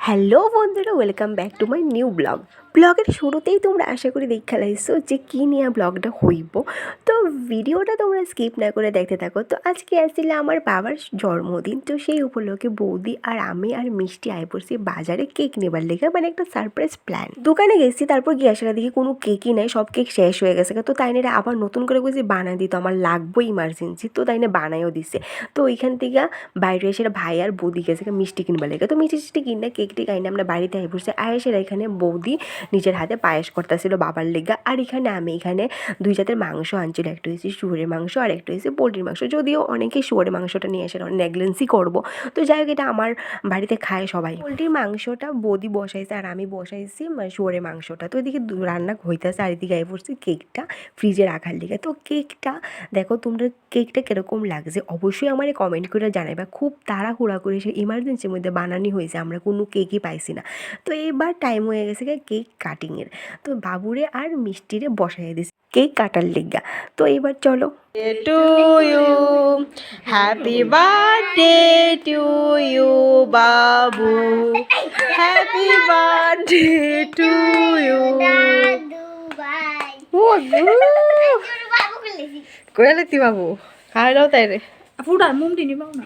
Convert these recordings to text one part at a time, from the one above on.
Hello বন্ধুরা, welcome back to my new blog. ব্লগের শুরুতেই তোমরা আশা করি দেখে লাইছো যে কী নিয়ে ব্লগটা হইব। তো ভিডিওটা তোমরা স্কিপ না করে দেখতে থাকো। তো আজকে আসলে আমার বাবার জন্মদিন, তো সেই উপলক্ষে বৌদি আর আমি আর মিষ্টি আয় পড়ছি বাজারে কেক নেবার লেগে, মানে একটা সারপ্রাইজ প্ল্যান। দোকানে গেছি, তারপর গিয়ে আসলে দেখি কোনো কেকই নাই, সব কেক শেষ হয়ে গেছে। তো তাই না আবার নতুন করে বলছি বানা দিত, আমার লাগবো ইমার্জেন্সি, তো তাই না বানাইও দিছে। তো ওইখান থেকে বাইরে এসে ভাই আর বৌদি গেছে মিষ্টি কিনবার লেগে। তো মিষ্টি কিনে কেকটি খাইনে আমরা বাড়িতে আই পড়ছি। আয়েসের এখানে বৌদি নিজের হাতে পায়েস করতেছিল বাবার লেগা, আর এখানে আমি এখানে দুই জাতের মাংস আনছিল, একটু হয়েছে শুয়োরের মাংস আর একটু হয়েছে পোলট্রির মাংস। যদিও অনেকেই শুয়োরের মাংসটা নিয়ে এসে নেগলেন্সি করবো, তো যাই হোক এটা আমার বাড়িতে খায় সবাই। পোলট্রির মাংসটা বৌদি বসাইছে আর আমি বসাইছি শুয়োরের মাংসটা। তো এদিকে রান্না হইতেছে আর এদিকে আই পড়ছি কেকটা ফ্রিজে রাখার লেগে। তো কেকটা দেখো তোমরা, কেকটা কীরকম লাগছে অবশ্যই আমার কমেন্ট করে জানাইবা। খুব তাড়াহুড়া করে সে ইমার্জেন্সির মধ্যে বানানি হয়েছে, আমরা কোনো কেকই পাইছি না। তো এবার টাইম হয়ে গেছে কেক কাটিংয়ের। তো বাবুরে আর মিষ্টিরে বসাই দিছি কেক কাটার লেগা। তো এবার চলো। To you, happy birthday to you বাবু, happy birthday to you. Quality বাবু খাই দাও তাই রে। ফুটার মুমটি নিবাও না।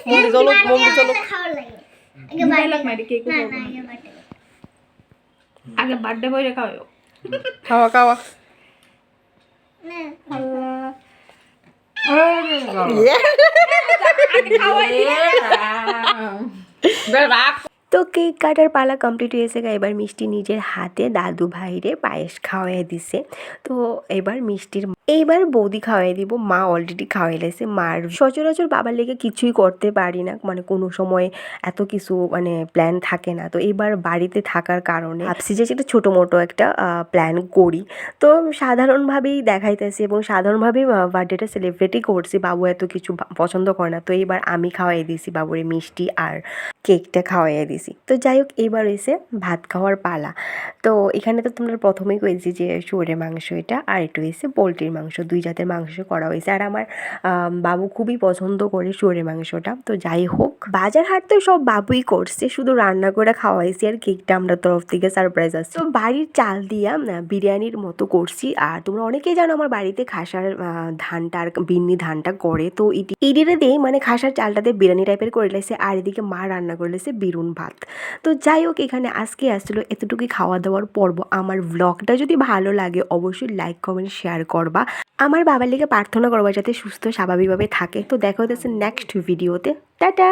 মুমটি চলো, মুমটি চলো। আগে বার্থডে বইরে খাওয়াও। খাওয়া খাওয়া। তো কেক কাটার পালা কমপ্লিট হয়েছে। এবার মিষ্টি নিজের হাতে দাদু ভাইরে পায়েস খাওয়াই দিছে। তো এবার এইবার বৌদি খাওয়াই দিব, মা অলরেডি খাওয়াই লাইছে। মার সচরাচর বাবার লেগে কিছুই করতে পারি না, মানে কোনো সময় এত কিছু মানে প্ল্যান থাকে না। তো এবার বাড়িতে থাকার কারণে ভাবছি যে একটা ছোটো মোটো একটা প্ল্যান করি। তো সাধারণভাবেই দেখাইতেছি এবং সাধারণভাবেই বার্থডেটা সেলিব্রেটই করছি। বাবু এত কিছু পছন্দ করে না, তো এবার আমি খাওয়াই দিয়েছি বাবুরে মিষ্টি আর কেকটা খাওয়াইয়া দিছি। তো যাই হোক এবার হয়েছে ভাত খাওয়ার পালা। তো এখানে তো তোমরা প্রথমেই কয়েছি যে শুয়োরের মাংস এটা, আর একটু হয়েছে পোলট্রির মাংস, দুই জাতের মাংস করা হয়েছে। আর আমার বাবু খুবই পছন্দ করে শুয়োরের মাংসটা। তো যাই হোক বাজার হাট তো সব বাবুই করছে, শুধু রান্না করে খাওয়াইছি আর কেকটা আমরা তরফ থেকে সারপ্রাইজ আসছে। তো বাড়ির চাল দিয়া বিরিয়ানির মতো করছি। আর তোমরা অনেকেই জানো আমার বাড়িতে খাসার ধানটা আর বিন্নি ধানটা করে, তো ইডিরে দিয়ে মানে খাসার চালটাতে বিরিয়ানি টাইপের করে লেছে। আর এদিকে মা রান্না করে লেছে বিরুন ভাত। তো যাই হোক এখানে আজকে আসছিল এতটুকুই খাওয়া দাওয়ার পর্ব। আমার ব্লগটা যদি ভালো লাগে অবশ্যই লাইক কমেন্ট শেয়ার করবা। আমার বাবার লেগে প্রার্থনা করবা যাতে সুস্থ স্বাভাবিকভাবে থাকে। তো দেখা হচ্ছে নেক্সট ভিডিওতে। টাটা।